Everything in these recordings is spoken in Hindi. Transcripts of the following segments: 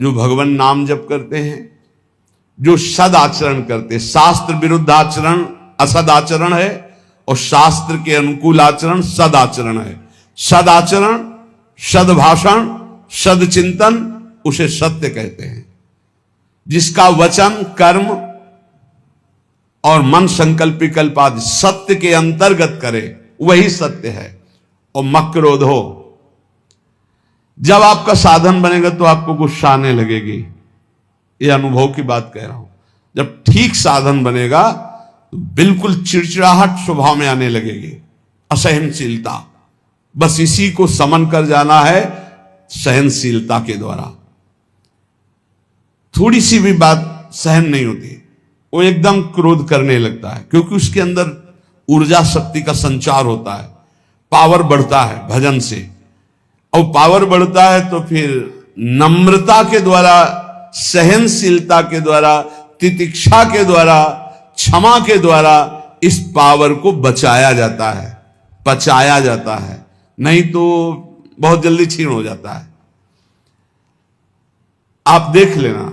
जो भगवान नाम जप करते हैं, जो सद आचरण करते, शास्त्र विरुद्ध आचरण असद आचरण है और शास्त्र के अनुकूल आचरण सद आचरण है। सद आचरण, सद भाषण, सद चिंतन, उसे सत्य कहते हैं। जिसका वचन, कर्म और मन संकल्प विकल्प आदि सत्य के अंतर्गत करे, वही सत्य है। और मक्रोधो, जब आपका साधन बनेगा तो आपको गुस्सा आने लगेगी। ये अनुभव की बात कह रहा हूं। जब ठीक साधन बनेगा तो बिल्कुल चिड़चिड़ाहट स्वभाव में आने लगेगी, असहनशीलता। बस इसी को समन कर जाना है सहनशीलता के द्वारा। थोड़ी सी भी बात सहन नहीं होती, वो एकदम क्रोध करने लगता है, क्योंकि उसके अंदर ऊर्जा शक्ति का संचार होता है, पावर बढ़ता है भजन से। और पावर बढ़ता है तो फिर नम्रता के द्वारा, सहनशीलता के द्वारा, तितिक्षा के द्वारा, क्षमा के द्वारा इस पावर को बचाया जाता है, पचाया जाता है। नहीं तो बहुत जल्दी क्षीण हो जाता है। आप देख लेना,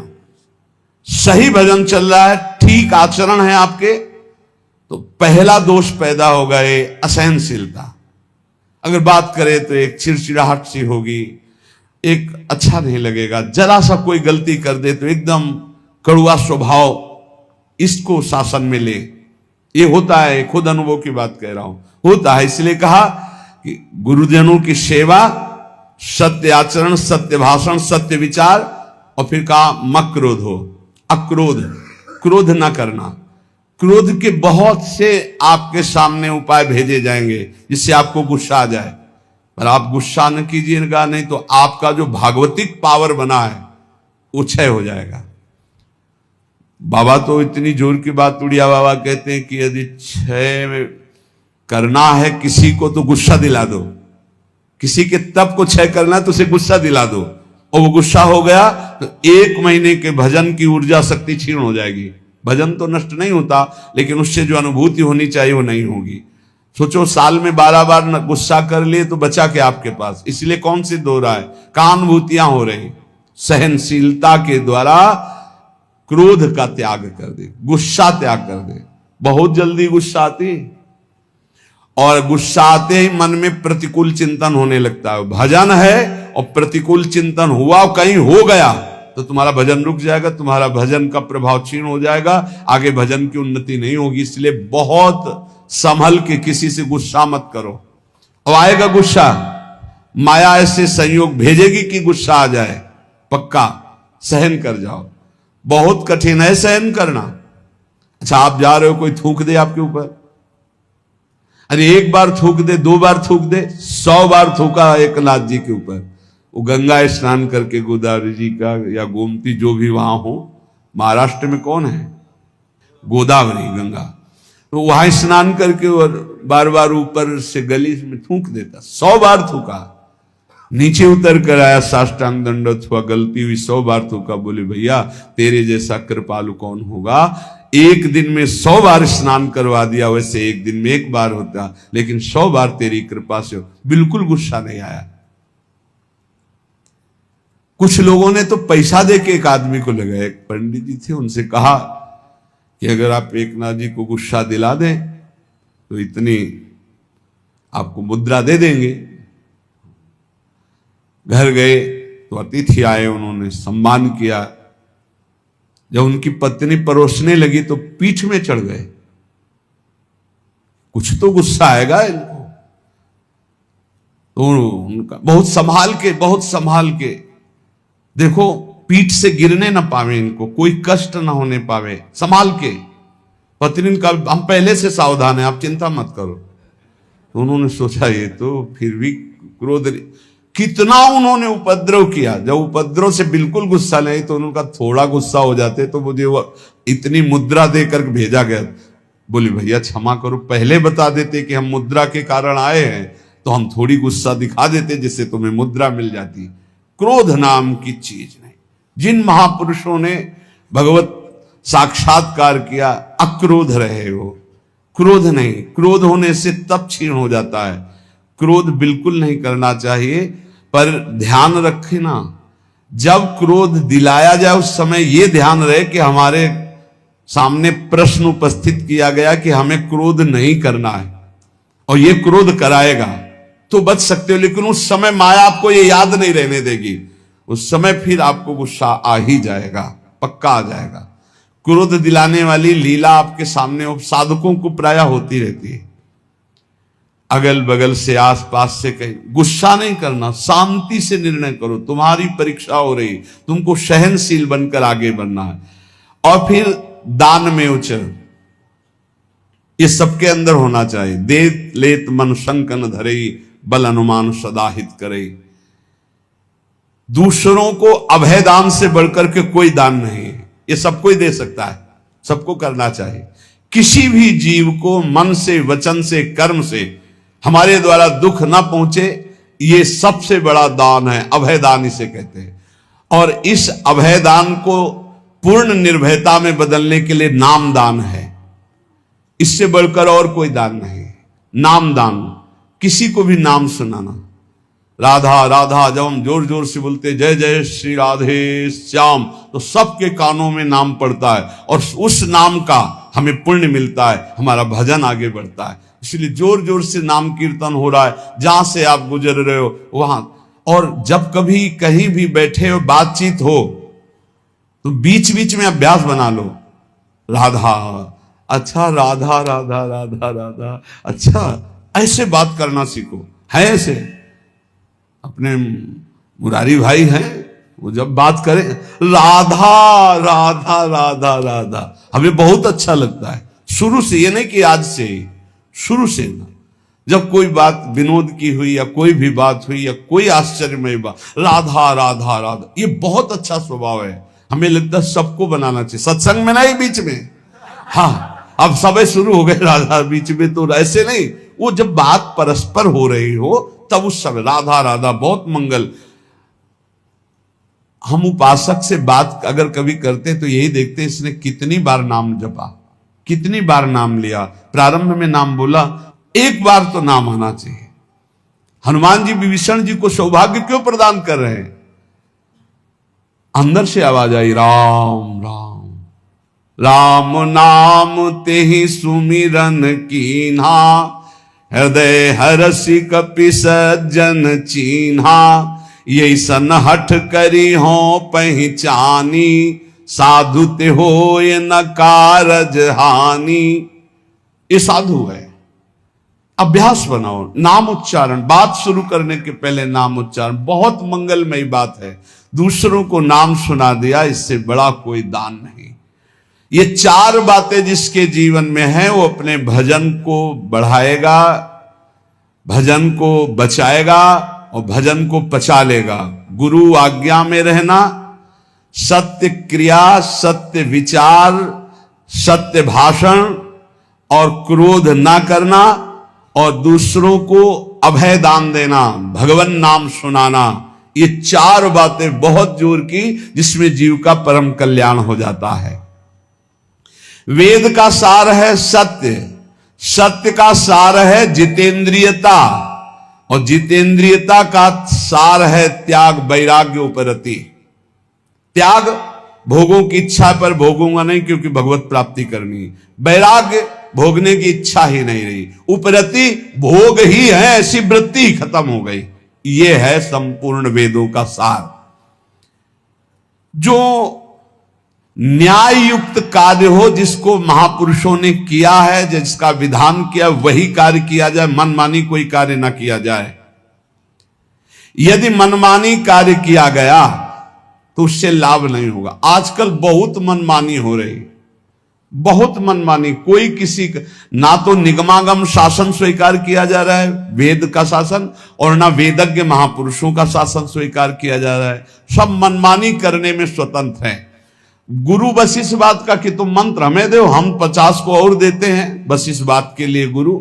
सही भजन चल रहा है, ठीक आचरण है आपके, तो पहला दोष पैदा होगा ये असहनशीलता। अगर बात करें तो एक चिड़चिड़ाहट सी होगी, एक अच्छा नहीं लगेगा। जरा सा कोई गलती कर दे तो एकदम कड़ुआ स्वभाव, इसको शासन में ले। ये होता है, खुद अनुभव की बात कह रहा हूं, होता है। इसलिए कहा कि गुरुजनों की सेवा, सत्य आचरण, सत्य भाषण, सत्य विचार, और फिर कहा मक्रोध हो, अक्रोध, क्रोध ना करना। क्रोध के बहुत से आपके सामने उपाय भेजे जाएंगे जिससे आपको गुस्सा आ जाए, पर आप गुस्सा न कीजिएगा, नहीं तो आपका जो भागवतिक पावर बना है वो क्षय हो जाएगा। बाबा तो इतनी जोर की बात, उड़िया बाबा कहते हैं कि यदि क्षय करना है किसी को तो गुस्सा दिला दो। किसी के तप को क्षय करना है तो उसे गुस्सा दिला दो, और वो गुस्सा हो गया तो 1 महीने के भजन की ऊर्जा शक्ति क्षीण हो जाएगी। भजन तो नष्ट नहीं होता, लेकिन उससे जो अनुभूति होनी चाहिए वो नहीं होगी। सोचो, साल में 12 बार गुस्सा कर लिए तो बचा क्या आपके पास? इसलिए कौन सी दो रहा है, कानुभूतियां हो रही। सहनशीलता के द्वारा क्रोध का त्याग कर दे, गुस्सा त्याग कर दे। बहुत जल्दी गुस्सा आती, और गुस्सा आते ही मन में प्रतिकूल चिंतन होने लगता है। भजन है और प्रतिकूल चिंतन हुआ, कहीं हो गया तो तुम्हारा भजन रुक जाएगा, तुम्हारा भजन का प्रभाव क्षीण हो जाएगा, आगे भजन की उन्नति नहीं होगी। इसलिए बहुत संभल के किसी से गुस्सा मत करो। अब आएगा गुस्सा, माया ऐसे संयोग भेजेगी कि गुस्सा आ जाए, पक्का सहन कर जाओ। बहुत कठिन है सहन करना। अच्छा, आप जा रहे हो, कोई थूक दे आपके ऊपर, अरे 1 बार थूक दे, 2 बार थूक दे, 100 बार थूका एकनाथ जी के ऊपर। वो गंगा स्नान करके, गोदावरी जी का या गोमती जो भी वहां हो, महाराष्ट्र में कौन है, गोदावरी गंगा, तो वहां स्नान करके और बार बार ऊपर से गली में थूक देता। 100 बार थूका, नीचे उतर कर आया, साष्टांग दंडवत हुआ, गलती हुई, 100 बार थूका। बोले भैया तेरे जैसा कृपालु कौन होगा, 1 दिन में 100 बार स्नान करवा दिया, वैसे 1 दिन में 1 बार होता, लेकिन 100 बार तेरी कृपा से। बिल्कुल गुस्सा नहीं आया। कुछ लोगों ने तो पैसा देके एक आदमी को लगाया, एक पंडित जी थे, उनसे कहा कि अगर आप एकनाथ जी को गुस्सा दिला दें तो इतनी आपको मुद्रा दे देंगे। घर गए तो अतिथि आए, उन्होंने सम्मान किया। जब उनकी पत्नी परोसने लगी तो पीठ में चढ़ गए। कुछ तो गुस्सा आएगा इनको, तो उनका बहुत संभाल के देखो, पीठ से गिरने ना पावे, इनको कोई कष्ट ना होने पावे, संभाल के। पत्नी का हम पहले से सावधान है, आप चिंता मत करो। तो उन्होंने सोचा ये तो फिर भी क्रोध, कितना उन्होंने उपद्रव किया। जब उपद्रव से बिल्कुल गुस्सा नहीं तो उनका थोड़ा गुस्सा हो जाते तो मुझे वो इतनी मुद्रा देकर भेजा गया। बोले भैया क्षमा करो, पहले बता देते कि हम मुद्रा के कारण आए हैं तो हम थोड़ी गुस्सा दिखा देते, जिससे तुम्हें मुद्रा मिल जाती। क्रोध नाम की चीज नहीं। जिन महापुरुषों ने भगवत साक्षात्कार किया, अक्रोध रहे हो, क्रोध नहीं। क्रोध होने से तप क्षीण हो जाता है। क्रोध बिल्कुल नहीं करना चाहिए, पर ध्यान रखना जब क्रोध दिलाया जाए उस समय यह ध्यान रहे कि हमारे सामने प्रश्न उपस्थित किया गया कि हमें क्रोध नहीं करना है और यह क्रोध कराएगा तो बच सकते हो, लेकिन उस समय माया आपको ये याद नहीं रहने देगी। उस समय फिर आपको गुस्सा आ ही जाएगा, पक्का आ जाएगा। क्रोध दिलाने वाली लीला आपके सामने साधकों को प्रायः होती रहती है। अगल बगल से आसपास से कहीं गुस्सा नहीं करना, शांति से निर्णय करो। तुम्हारी परीक्षा हो रही, तुमको सहनशील बनकर आगे बढ़ना है। और फिर दान में उचर, ये सबके अंदर होना चाहिए। देत लेत मन शंकन धरई, बल अनुमान सदा हित करे। दूसरों को अभय दान से बढ़कर के कोई दान नहीं है, ये सबको ही दे सकता है, सबको करना चाहिए। किसी भी जीव को मन से, वचन से, कर्म से हमारे द्वारा दुख ना पहुंचे, ये सबसे बड़ा दान है, अभय दान इसे कहते हैं। और इस अभय दान को पूर्ण निर्भयता में बदलने के लिए नाम दान है, इससे बढ़कर और कोई दान नहीं। नाम दान, किसी को भी नाम सुनाना। राधा राधा जब हम जोर जोर से बोलते जय जय श्री राधे श्याम, तो सबके कानों में नाम पड़ता है और उस नाम का हमें पुण्य मिलता है, हमारा भजन आगे बढ़ता है। इसलिए जोर जोर से नाम कीर्तन हो रहा है, जहां से आप गुजर रहे हो वहां। और जब कभी कहीं भी बैठे हो, बातचीत हो, तो बीच बीच में अभ्यास बना लो। राधा, अच्छा राधा राधा राधा राधा, अच्छा ऐसे बात करना सीखो। है ऐसे अपने मुरारी भाई हैं, वो जब बात करें राधा राधा राधा राधा, हमें बहुत अच्छा लगता है शुरू से। ये नहीं कि आज से ही, शुरू से ना। जब कोई बात विनोद की हुई या कोई भी बात हुई या कोई आश्चर्यमय बात, राधा राधा राधा, ये बहुत अच्छा स्वभाव है। हमें लगता है सबको बनाना चाहिए, सत्संग में नहीं, बीच में। हाँ, अब सब शुरू हो गए राधा बीच में, तो ऐसे नहीं। वो जब बात परस्पर हो रही हो तब उस समय राधा राधा, बहुत मंगल। हम उपासक से बात अगर कभी करते तो यही देखते इसने कितनी बार नाम जपा, कितनी बार नाम लिया। प्रारंभ में नाम बोला, एक बार तो नाम आना चाहिए। हनुमान जी विभीषण जी को सौभाग्य क्यों प्रदान कर रहे हैं? अंदर से आवाज आई, राम राम राम नाम तेहि सुमिरन कीन्हा, हृदय हरसि कपि सज्जन चीन्हा। ये सन हठ करी हो पहचानी, साधु ते होय न कारज हानि। ये साधु है। अभ्यास बनाओ नाम उच्चारण, बात शुरू करने के पहले नाम उच्चारण, बहुत मंगलमयी बात है। दूसरों को नाम सुना दिया, इससे बड़ा कोई दान नहीं। ये चार बातें जिसके जीवन में है वो अपने भजन को बढ़ाएगा, भजन को बचाएगा और भजन को पचा लेगा। गुरु आज्ञा में रहना, सत्य क्रिया, सत्य विचार, सत्य भाषण और क्रोध ना करना, और दूसरों को अभय दान देना, भगवान नाम सुनाना। ये चार बातें बहुत जोर की, जिसमें जीव का परम कल्याण हो जाता है। वेद का सार है सत्य, सत्य का सार है जितेंद्रियता, और जितेंद्रियता का सार है त्याग, वैराग्य, उपरति। त्याग, भोगों की इच्छा पर भोगूंगा नहीं क्योंकि भगवत प्राप्ति करनी है। वैराग्य, भोगने की इच्छा ही नहीं रही। उपरति, भोग ही है, ऐसी वृत्ति ही खत्म हो गई। ये है संपूर्ण वेदों का सार। जो न्याय युक्त कार्य हो, जिसको महापुरुषों ने किया है, जिसका विधान किया, वही कार्य किया जाए, मनमानी कोई कार्य ना किया जाए। यदि मनमानी कार्य किया गया तो उससे लाभ नहीं होगा। आजकल बहुत मनमानी हो रही, बहुत मनमानी। कोई किसी का, ना तो निगमागम शासन स्वीकार किया जा रहा है, वेद का शासन, और ना वेदज्ञ महापुरुषों का शासन स्वीकार किया जा रहा है। सब मनमानी करने में स्वतंत्र हैं। गुरु बस इस बात का कि तुम मंत्र हमें दो, हम 50 को और देते हैं, बस इस बात के लिए गुरु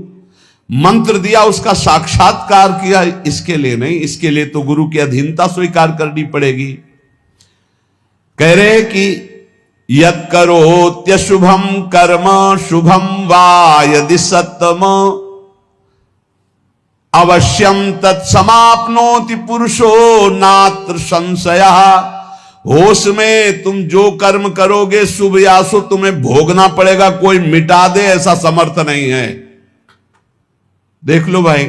मंत्र दिया, उसका साक्षात्कार किया, इसके लिए नहीं। इसके लिए तो गुरु की अधीनता स्वीकार करनी पड़ेगी। कह रहे कि यत् करोत्यशुभम कर्म शुभम वा यदि सत्तम, अवश्यम तत्समाप्नोति पुरुषो नात्र संशयः। होश में तुम जो कर्म करोगे शुभ या अशुभ तुम्हें भोगना पड़ेगा, कोई मिटा दे ऐसा समर्थ नहीं है। देख लो भाई,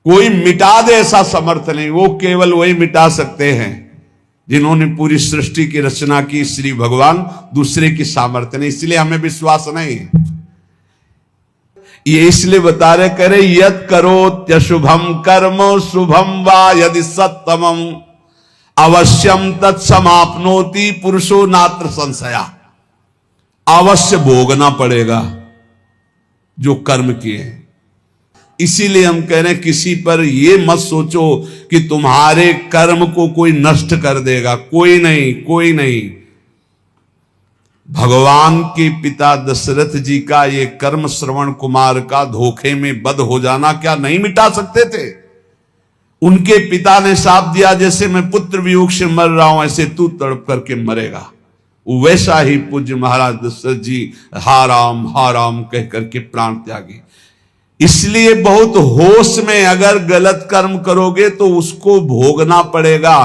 कोई मिटा दे ऐसा समर्थ नहीं, वो केवल वही मिटा सकते हैं जिन्होंने पूरी सृष्टि की रचना की, श्री भगवान, दूसरे की सामर्थ्य नहीं। इसलिए हमें विश्वास नहीं है। ये इसलिए बता रहे, करे यद करो त्यशुभम कर्म शुभम वा यदि सत्तमम अवश्यम तत्समाप्नोति पुरुषो नात्र संशया। अवश्य भोगना पड़ेगा जो कर्म किए हैं। इसीलिए हम कह रहे हैं किसी पर ये मत सोचो कि तुम्हारे कर्म को कोई नष्ट कर देगा, कोई नहीं, कोई नहीं। भगवान के पिता दशरथ जी का ये कर्म श्रवण कुमार का धोखे में बद हो जाना क्या नहीं मिटा सकते थे? उनके पिता ने शाप दिया, जैसे मैं पुत्र वियोग से मर रहा हूं ऐसे तू तड़प करके मरेगा। वैसा ही पूज्य महाराज दशरथ जी हा राम कह करके प्राण त्यागी। इसलिए बहुत होश में अगर गलत कर्म करोगे तो उसको भोगना पड़ेगा।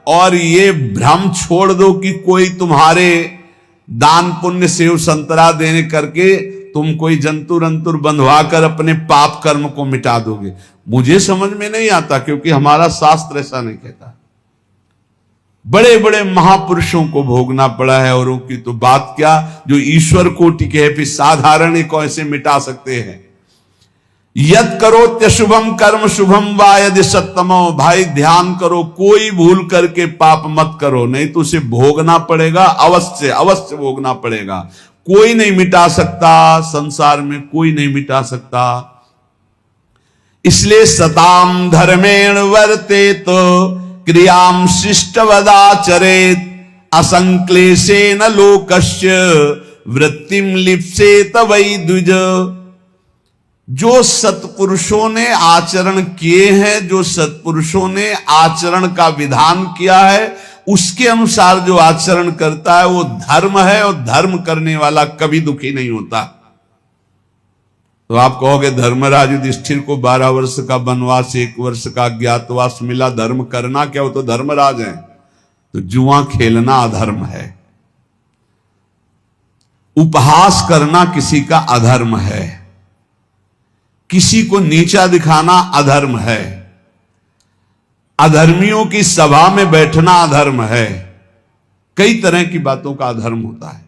और ये भ्रम छोड़ दो कि कोई तुम्हारे दान पुण्य सेव संतरा देने करके तुम कोई जंतु रंतुर बंधवा कर अपने पाप कर्म को मिटा दोगे। मुझे समझ में नहीं आता, क्योंकि हमारा शास्त्र ऐसा नहीं कहता। बड़े बड़े महापुरुषों को भोगना पड़ा है, और उनकी तो बात क्या, जो ईश्वर कोटि के है, फिर साधारण को ऐसे मिटा सकते हैं। यद करो त्यशुभम कर्म शुभम वा यदि सत्तमो। भाई ध्यान करो, कोई भूल करके पाप मत करो, नहीं तो उसे भोगना पड़ेगा, अवश्य अवश्य भोगना पड़ेगा। कोई नहीं मिटा सकता, संसार में कोई नहीं मिटा सकता। इसलिए सताम धर्मेण वर्तेत क्रियाम शिष्टवदाचरेत असंक्लेशेन लोकस्य वृत्तिम लिप्सेत वै द्विज। जो सत्पुरुषों ने आचरण किए हैं, जो सत्पुरुषों ने आचरण का विधान किया है, उसके अनुसार जो आचरण करता है वो धर्म है, और धर्म करने वाला कभी दुखी नहीं होता। तो आप कहोगे धर्मराज युधिष्ठिर को 12 वर्ष का वनवास, 1 वर्ष का अज्ञातवास मिला, धर्म करना क्या, वो तो धर्मराज है। तो जुआ खेलना अधर्म है, उपहास करना किसी का अधर्म है, किसी को नीचा दिखाना अधर्म है, अधर्मियों की सभा में बैठना अधर्म है, कई तरह की बातों का अधर्म होता है।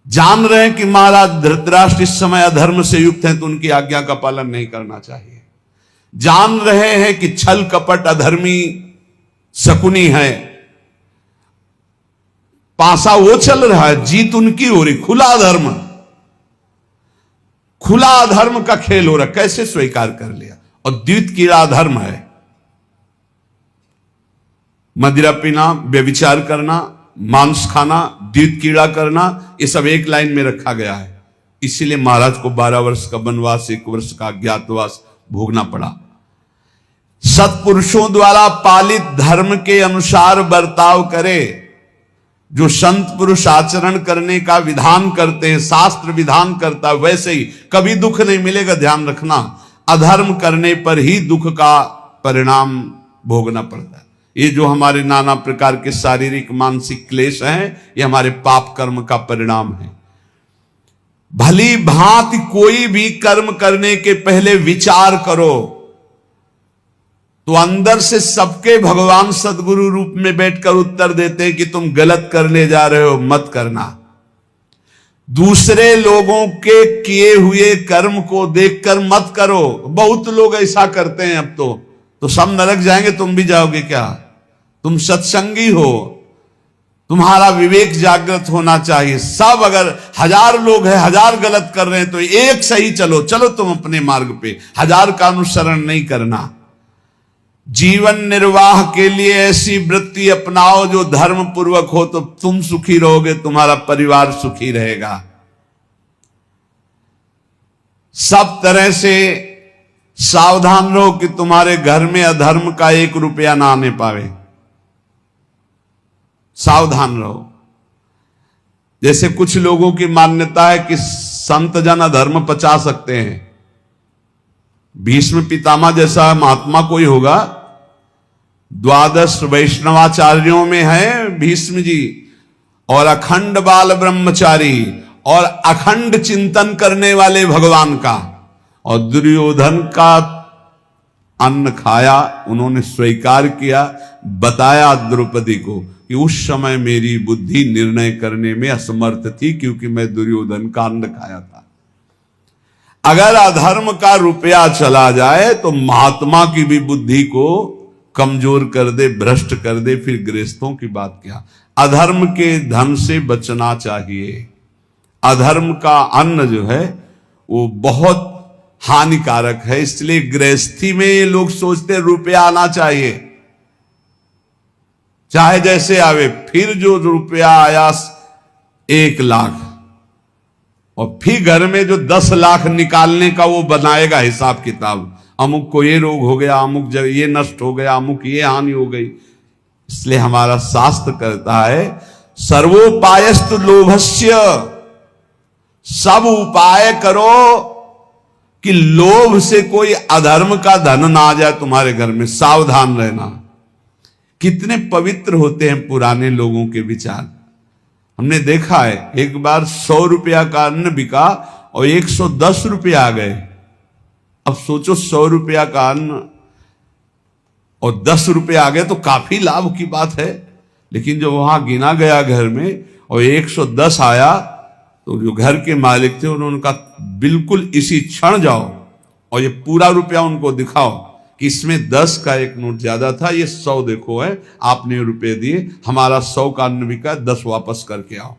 जान रहे हैं कि महाराज धृतराष्ट्र इस समय अधर्म से युक्त हैं, तो उनकी आज्ञा का पालन नहीं करना चाहिए। जान रहे हैं कि छल कपट अधर्मी शकुनी है, पासा वो चल रहा है, जीत उनकी हो रही, खुला अधर्म, खुला अधर्म का खेल हो रहा, कैसे स्वीकार कर लिया। और द्वित कीड़ा अधर्म है, मदिरा पीना, व्यभिचार करना, मांस खाना, द्वित कीड़ा करना, ये सब एक लाइन में रखा गया है। इसीलिए महाराज को 12 वर्ष का वनवास, 1 वर्ष का अज्ञातवास भोगना पड़ा। सत्पुरुषों द्वारा पालित धर्म के अनुसार बर्ताव करे। जो संत पुरुष आचरण करने का विधान करते हैं, शास्त्र विधान करता है, वैसे ही कभी दुख नहीं मिलेगा। ध्यान रखना, अधर्म करने पर ही दुख का परिणाम भोगना पड़ता है। ये जो हमारे नाना प्रकार के शारीरिक मानसिक क्लेश हैं, ये हमारे पाप कर्म का परिणाम है। भली भांति कोई भी कर्म करने के पहले विचार करो, तो अंदर से सबके भगवान सदगुरु रूप में बैठकर उत्तर देते हैं कि तुम गलत करने जा रहे हो, मत करना। दूसरे लोगों के किए हुए कर्म को देखकर मत करो। बहुत लोग ऐसा करते हैं। अब तो सब नरक जाएंगे, तुम भी जाओगे क्या? तुम सत्संगी हो, तुम्हारा विवेक जागृत होना चाहिए। सब अगर 1000 लोग हैं, 1000 गलत कर रहे हैं, तो एक सही चलो तुम अपने मार्ग पे, 1000 का अनुसरण नहीं करना। जीवन निर्वाह के लिए ऐसी वृत्ति अपनाओ जो धर्म पूर्वक हो, तो तुम सुखी रहोगे, तुम्हारा परिवार सुखी रहेगा। सब तरह से सावधान रहो कि तुम्हारे घर में अधर्म का 1 रुपया ना आने पावे। सावधान रहो। जैसे कुछ लोगों की मान्यता है कि संत जन अधर्म पचा सकते हैं। भीष्म पितामह जैसा महात्मा कोई होगा द्वादश वैष्णवाचार्यों में है भीष्म जी, और अखंड बाल ब्रह्मचारी और अखंड चिंतन करने वाले भगवान का। और दुर्योधन का अन्न खाया, उन्होंने स्वीकार किया, बताया द्रौपदी को कि उस समय मेरी बुद्धि निर्णय करने में असमर्थ थी क्योंकि मैं दुर्योधन का अन्न खाया था। अगर अधर्म का रुपया चला जाए तो महात्मा की भी बुद्धि को कमजोर कर दे, भ्रष्ट कर दे, फिर गृहस्थों की बात क्या। अधर्म के धन से बचना चाहिए। अधर्म का अन्न जो है वो बहुत हानिकारक है, इसलिए गृहस्थी में ये लोग सोचते रुपया आना चाहिए, चाहे जैसे आवे। फिर जो रुपया आया 1 लाख, और फिर घर में जो 10 लाख निकालने का वो बनाएगा हिसाब किताब। अमुक को ये रोग हो गया, अमुक जगह ये नष्ट हो गया, अमुक ये हानि हो गई। इसलिए हमारा शास्त्र कहता है सर्वोपायस्तु लोभस्य, सब उपाय करो कि लोभ से कोई अधर्म का धन ना आ जाए तुम्हारे घर में, सावधान रहना। कितने पवित्र होते हैं पुराने लोगों के विचार। हमने देखा है एक बार 100 रुपया का अन्न बिका और 110 रुपया आ गए। अब सोचो 100 रुपया का अन्न और 10 रुपया आ गए तो काफी लाभ की बात है। लेकिन जब वहां गिना गया घर में और 110 आया तो जो घर के मालिक थे उन्होंने कहा बिल्कुल इसी क्षण जाओ और ये पूरा रुपया उनको दिखाओ कि इसमें 10 का एक नोट ज्यादा था, ये 100 देखो है, आपने रुपए दिए, हमारा 100 का अन्न बिका, 10 वापस करके आओ।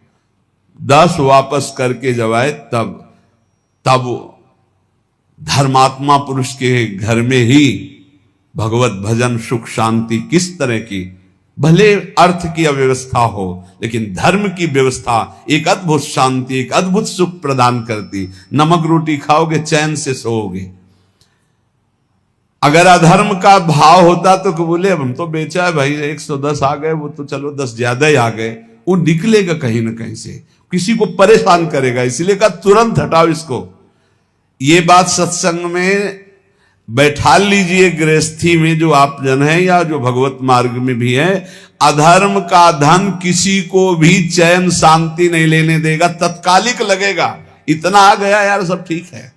10 वापस करके जब आए तब धर्मात्मा पुरुष के घर में ही भगवत भजन सुख शांति किस तरह की, भले अर्थ की अव्यवस्था हो लेकिन धर्म की व्यवस्था एक अद्भुत शांति, एक अद्भुत सुख प्रदान करती। नमक रोटी खाओगे चैन से सोओगे। अगर अधर्म का भाव होता तो बोले अब हम तो बेचा है भाई, 110 आ गए, वो तो चलो 10 ज्यादा ही आ गए, वो निकलेगा कहीं ना कहीं से, किसी को परेशान करेगा। इसलिए कहा तुरंत हटाओ इसको। ये बात सत्संग में बैठा लीजिए, गृहस्थी में जो आप जन है या जो भगवत मार्ग में भी है, अधर्म का धन किसी को भी चैन शांति नहीं लेने देगा, तत्कालिक लगेगा। इतना आ गया यार सब ठीक है,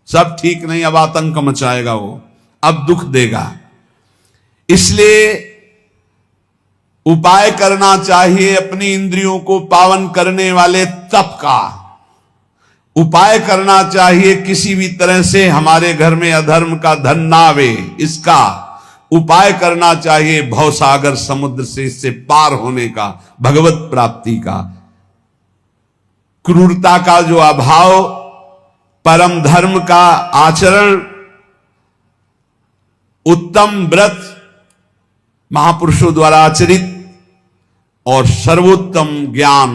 सब ठीक नहीं, अब आतंक मचाएगा वो, अब दुख देगा। इसलिए उपाय करना चाहिए अपनी इंद्रियों को पावन करने वाले तप का। उपाय करना चाहिए किसी भी तरह से हमारे घर में अधर्म का धन ना आवे, इसका उपाय करना चाहिए। भवसागर समुद्र से इससे पार होने का, भगवत प्राप्ति का, क्रूरता का जो अभाव, परम धर्म का आचरण, उत्तम व्रत महापुरुषों द्वारा आचरित और सर्वोत्तम ज्ञान,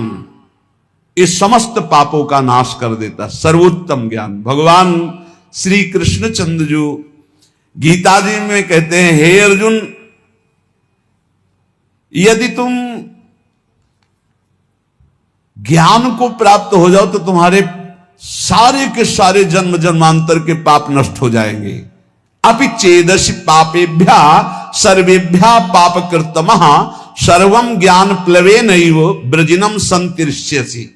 इस समस्त पापों का नाश कर देता। सर्वोत्तम ज्ञान भगवान श्री कृष्ण चंद्र जो गीता जी में कहते हैं, हे अर्जुन, यदि तुम ज्ञान को प्राप्त हो जाओ तो तुम्हारे सारे के सारे जन्म जन्मांतर के पाप नष्ट हो जाएंगे। अपि चेदसि पापेभ्या सर्वेभ्या पाप कृतमः सर्वम ज्ञान प्लवेनैव ब्रजिनम संतिष्यसि।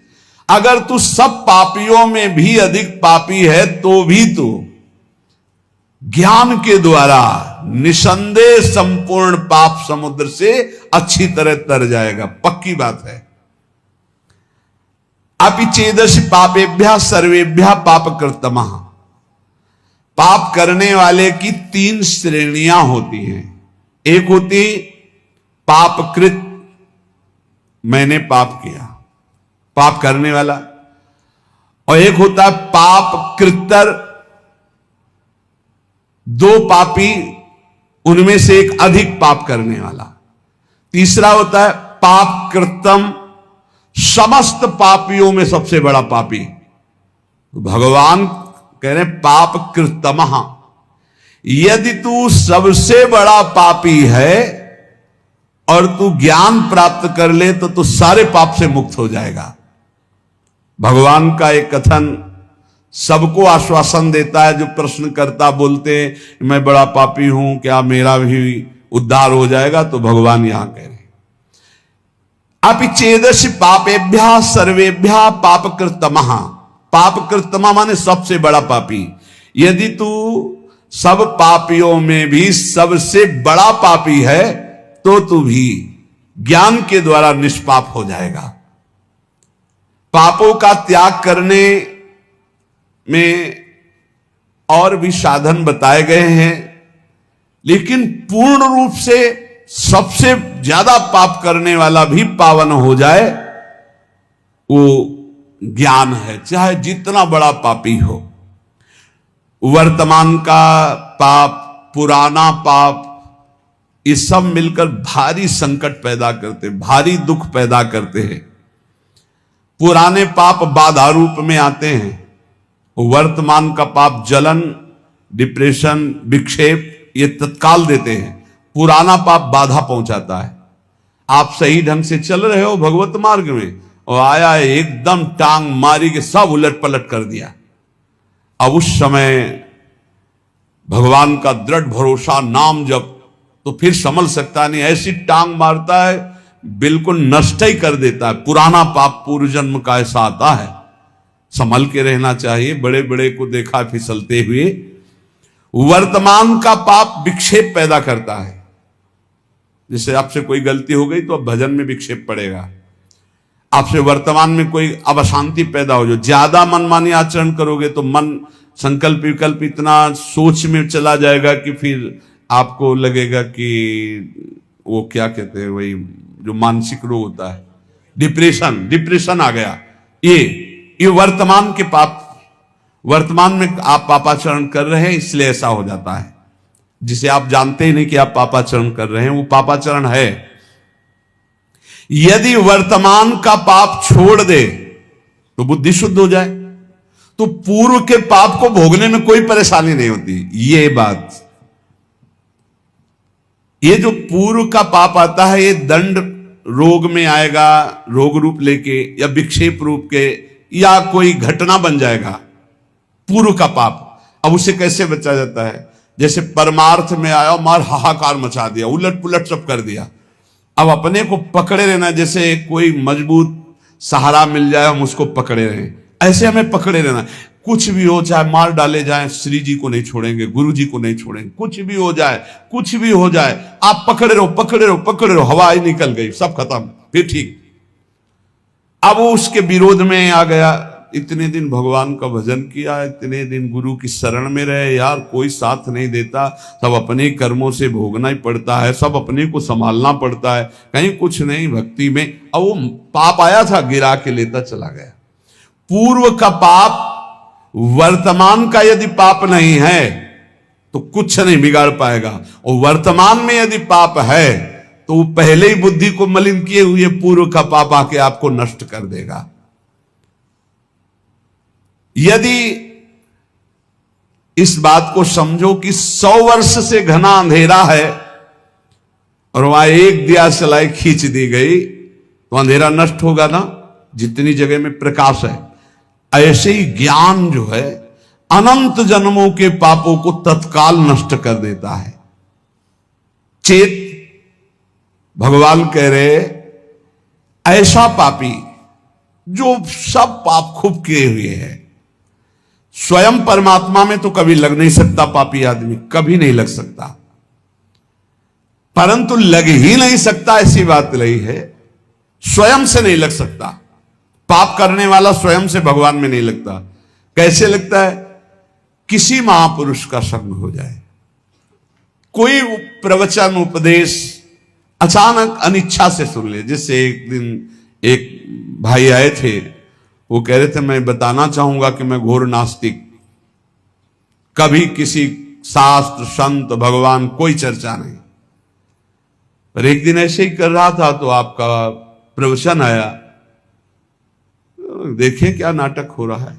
अगर तू सब पापियों में भी अधिक पापी है तो भी तू ज्ञान के द्वारा निसंदेह संपूर्ण पाप समुद्र से अच्छी तरह तर जाएगा, पक्की बात है। अपि चेदसि पापेभ्यः सर्वेभ्यः पाप कृतमः। पाप करने वाले की 3 श्रेणियां होती हैं। एक होती पापकृत, मैंने पाप किया, पाप करने वाला, और एक होता है पाप कृतर, 2 पापी उनमें से एक अधिक पाप करने वाला। तीसरा होता है पाप कृतम, समस्त पापियों में सबसे बड़ा पापी। भगवान कह रहे पाप कृतमः, यदि तू सबसे बड़ा पापी है और तू ज्ञान प्राप्त कर ले तो तू सारे पाप से मुक्त हो जाएगा। भगवान का एक कथन सबको आश्वासन देता है। जो प्रश्न करता बोलते मैं बड़ा पापी हूं, क्या मेरा भी उद्धार हो जाएगा। तो भगवान यहां कह रहे अपि चेदसि पापेभ्यः सर्वेभ्यः पापकृतमः। पापकृतमः माने सबसे बड़ा पापी। यदि तू सब पापियों में भी सबसे बड़ा पापी है तो तू भी ज्ञान के द्वारा निष्पाप हो जाएगा। पापों का त्याग करने में और भी साधन बताए गए हैं, लेकिन पूर्ण रूप से सबसे ज्यादा पाप करने वाला भी पावन हो जाए वो ज्ञान है, चाहे जितना बड़ा पापी हो। वर्तमान का पाप, पुराना पाप, ये सब मिलकर भारी संकट पैदा करते, भारी दुख पैदा करते हैं। पुराने पाप बाधा रूप में आते हैं, वर्तमान का पाप जलन, डिप्रेशन, विक्षेप ये तत्काल देते हैं। पुराना पाप बाधा पहुंचाता है। आप सही ढंग से चल रहे हो भगवत मार्ग में और आया एकदम टांग मारी के सब उलट पलट कर दिया। अब उस समय भगवान का दृढ़ भरोसा, नाम जप, तो फिर संभल सकता नहीं। ऐसी टांग मारता है बिल्कुल नष्ट ही कर देता है। पुराना पाप पूर्व जन्म का ऐसा आता है, संभल के रहना चाहिए। बड़े बड़े को देखा फिसलते हुए। वर्तमान का पाप विक्षेप पैदा करता है। जैसे आपसे कोई गलती हो गई तो अब भजन में विक्षेप पड़ेगा। आपसे वर्तमान में कोई अब अशांति पैदा हो, जो ज्यादा मनमानी आचरण करोगे तो मन संकल्प विकल्प इतना सोच में चला जाएगा कि फिर आपको लगेगा कि वो क्या कहते हैं, वही जो मानसिक रोग होता है, डिप्रेशन आ गया। ये वर्तमान के पाप, वर्तमान में आप पापाचरण कर रहे हैं इसलिए ऐसा हो जाता है। जिसे आप जानते ही नहीं कि आप पापाचरण कर रहे हैं, वो पापाचरण है। यदि वर्तमान का पाप छोड़ दे तो बुद्धि शुद्ध हो जाए, तो पूर्व के पाप को भोगने में कोई परेशानी नहीं होती। ये बात, ये जो पूर्व का पाप आता है ये दंड रोग में आएगा, रोग रूप लेके या विक्षेप रूप के, या कोई घटना बन जाएगा पूर्व का पाप। अब उसे कैसे बचा जाता है? जैसे परमार्थ में आया, मार हाहाकार मचा दिया, उलट पुलट सब कर दिया। अब अपने को पकड़े रहना, जैसे कोई मजबूत सहारा मिल जाए हम उसको पकड़े रहें, ऐसे हमें पकड़े रहना। कुछ भी हो, चाहे मार डाले जाए, श्री जी को नहीं छोड़ेंगे, गुरु जी को नहीं छोड़ेंगे। कुछ भी हो जाए, कुछ भी हो जाए, आप पकड़े रहो, पकड़े रहो, पकड़े रहो। हवा ही निकल गई, सब खत्म, फिर ठीक। अब वो उसके विरोध में आ गया। इतने दिन भगवान का भजन किया, इतने दिन गुरु की शरण में रहे, यार कोई साथ नहीं देता, सब अपने कर्मों से भोगना ही पड़ता है, सब अपने को संभालना पड़ता है, कहीं कुछ नहीं भक्ति में। अब वो पाप आया था, गिरा के लेता चला गया। पूर्व का पाप वर्तमान का यदि पाप नहीं है तो कुछ नहीं बिगाड़ पाएगा, और वर्तमान में यदि पाप है तो वो पहले ही बुद्धि को मलिन किए हुए पूर्व का पाप आके आपको नष्ट कर देगा। यदि इस बात को समझो कि 100 वर्ष से घना अंधेरा है और वहां एक दिया सलाई खींच दी गई तो अंधेरा नष्ट होगा ना, जितनी जगह में प्रकाश है। ऐसे ही ज्ञान जो है अनंत जन्मों के पापों को तत्काल नष्ट कर देता है। चेत भगवान कह रहे ऐसा पापी जो सब पाप खूब किए हुए है, स्वयं परमात्मा में तो कभी लग नहीं सकता। पापी आदमी कभी नहीं लग सकता, परंतु लग ही नहीं सकता ऐसी बात नहीं है, स्वयं से नहीं लग सकता। पाप करने वाला स्वयं से भगवान में नहीं लगता। कैसे लगता है? किसी महापुरुष का संग हो जाए, कोई प्रवचन उपदेश अचानक अनिच्छा से सुन ले। जैसे एक दिन एक भाई आए थे, वो कह रहे थे मैं बताना चाहूंगा कि मैं घोर नास्तिक, कभी किसी शास्त्र संत भगवान कोई चर्चा नहीं। पर एक दिन ऐसे ही कर रहा था तो आपका प्रवचन आया, देखें क्या नाटक हो रहा है,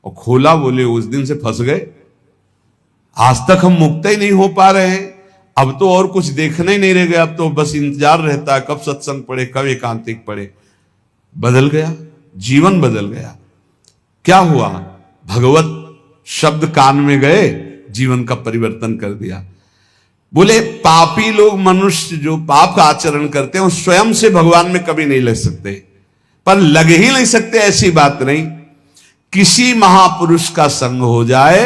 और खोला, बोले उस दिन से फंस गए, आज तक हम मुक्त ही नहीं हो पा रहे हैं। अब तो और कुछ देखना ही नहीं रह गया, अब तो बस इंतजार रहता है कब सत्संग पढ़े, कब एकांतिक पढ़े। बदल गया, जीवन बदल गया। क्या हुआ? भगवत शब्द कान में गए, जीवन का परिवर्तन कर दिया। बोले पापी लोग, मनुष्य जो पाप का आचरण करते हैं वो स्वयं से भगवान में कभी नहीं लग सकते, पर लग ही नहीं सकते ऐसी बात नहीं। किसी महापुरुष का संग हो जाए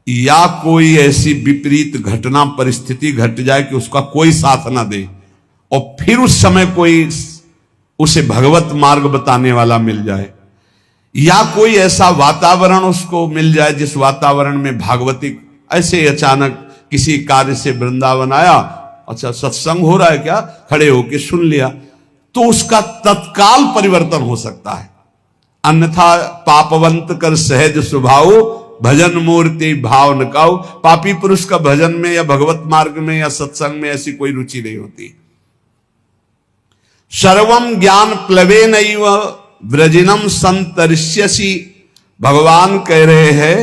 या कोई ऐसी विपरीत घटना परिस्थिति घट जाए कि उसका कोई साथ ना दे, और फिर उस समय कोई उसे भगवत मार्ग बताने वाला मिल जाए, या कोई ऐसा वातावरण उसको मिल जाए जिस वातावरण में भागवतिक, ऐसे अचानक किसी कार्य से वृंदावन आया, अच्छा सत्संग हो रहा है क्या, खड़े होके सुन लिया, तो उसका तत्काल परिवर्तन हो सकता है। अन्यथा पापवंत कर सहज स्वभाव, भजन मूर्ति भाव न काऊ। पापी पुरुष का भजन में या भगवत मार्ग में या सत्संग में ऐसी कोई रुचि नहीं होती। सर्वम ज्ञान प्लवे नैव व्रजिनम संतरिष्यसि। भगवान कह रहे हैं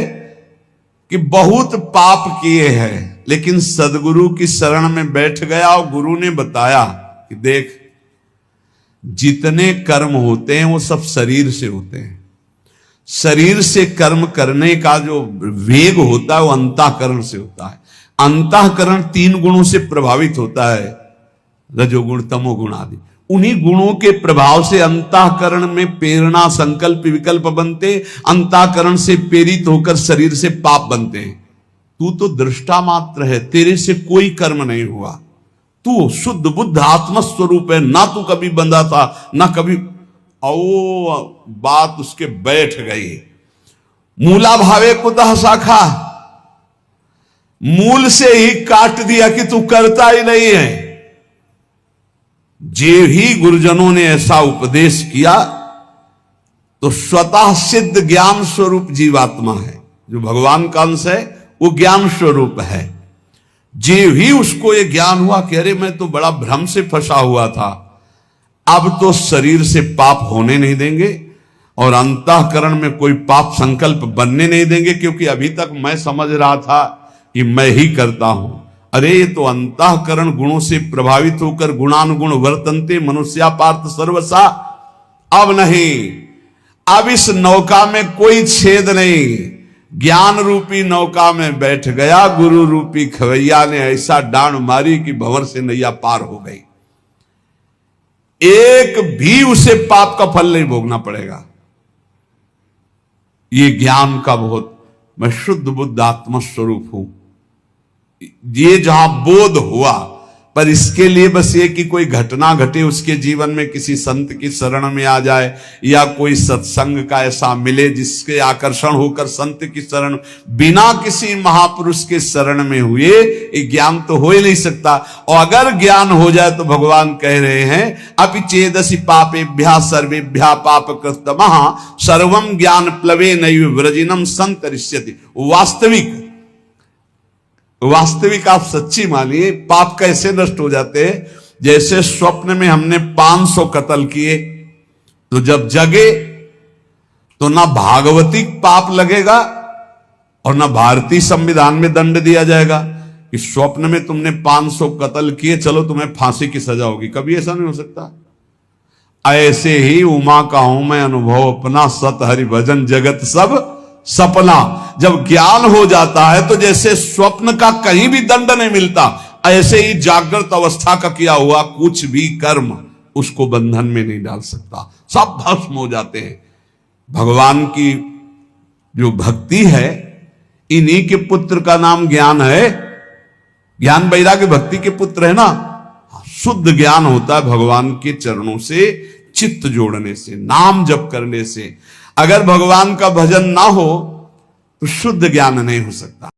कि बहुत पाप किए हैं, लेकिन सदगुरु की शरण में बैठ गया और गुरु ने बताया कि देख, जितने कर्म होते हैं वो सब शरीर से होते हैं। शरीर से कर्म करने का जो वेग होता है वो अंतःकरण से होता है। अंतःकरण 3 गुणों से प्रभावित होता है, रजोगुण तमोगुण आदि। उन्हीं गुणों के प्रभाव से अंतःकरण में प्रेरणा संकल्प विकल्प बनते, अंतःकरण से प्रेरित होकर शरीर से पाप बनते हैं। तू तो दृष्टा मात्र है, तेरे से कोई कर्म नहीं हुआ, तू शुद्ध बुद्ध आत्मस्वरूप है, ना तू कभी बंधा था ना कभी। ओ बात उसके बैठ गई। मूला भावे कुतः शाखा, मूल से ही काट दिया कि तू करता ही नहीं है। जे ही गुरुजनों ने ऐसा उपदेश किया तो स्वतः सिद्ध ज्ञान स्वरूप जीवात्मा है, जो भगवान का अंश है वो ज्ञान स्वरूप है। जे ही उसको ये ज्ञान हुआ कि अरे मैं तो बड़ा भ्रम से फंसा हुआ था, अब तो शरीर से पाप होने नहीं देंगे और अंतःकरण में कोई पाप संकल्प बनने नहीं देंगे, क्योंकि अभी तक मैं समझ रहा था कि मैं ही करता हूं। अरे ये तो अंतःकरण गुणों से प्रभावित होकर गुणानुगुण वर्तन्ते मनुष्या पार्थ सर्वसा। अब नहीं, अब इस नौका में कोई छेद नहीं। ज्ञान रूपी नौका में बैठ गया, गुरु रूपी खवैया ने ऐसा डांड मारी कि भंवर से नैया पार हो गई। एक भी उसे पाप का फल नहीं भोगना पड़ेगा। ये ज्ञान का बहुत, मैं शुद्ध बुद्ध आत्मा स्वरूप हूं, ये जहां बोध हुआ, पर इसके लिए बस ये कि कोई घटना घटे उसके जीवन में, किसी संत की शरण में आ जाए या कोई सत्संग का ऐसा मिले जिसके आकर्षण होकर संत की शरण, बिना किसी महापुरुष के शरण में हुए ये ज्ञान तो हो ही नहीं सकता। और अगर ज्ञान हो जाए तो भगवान कह रहे हैं अपि चेदसि पापेभ्यः सर्वेभ्यः पापकृतमः सर्वं ज्ञान प्लवे नैव व्रजिनम संतरिष्यति। वास्तविक आप सच्ची मानिए, पाप कैसे नष्ट हो जाते हैं। जैसे स्वप्न में हमने 500 कत्ल किए, तो जब जगे तो ना भागवतिक पाप लगेगा और ना भारतीय संविधान में दंड दिया जाएगा कि स्वप्न में तुमने 500 कत्ल किए, चलो तुम्हें फांसी की सजा होगी। कभी ऐसा नहीं हो सकता। ऐसे ही उमा का हूं मैं अनुभव अपना, सत हरि भजन जगत सब सपना। जब ज्ञान हो जाता है तो जैसे स्वप्न का कहीं भी दंड नहीं मिलता, ऐसे ही जागृत अवस्था का किया हुआ कुछ भी कर्म उसको बंधन में नहीं डाल सकता, सब भस्म हो जाते हैं। भगवान की जो भक्ति है, इन्हीं के पुत्र का नाम ज्ञान है। ज्ञान वैराग्य भक्ति के पुत्र है ना। शुद्ध ज्ञान होता है भगवान के चरणों से चित्त जोड़ने से, नाम जप करने से। अगर भगवान का भजन ना हो तो शुद्ध ज्ञान नहीं हो सकता।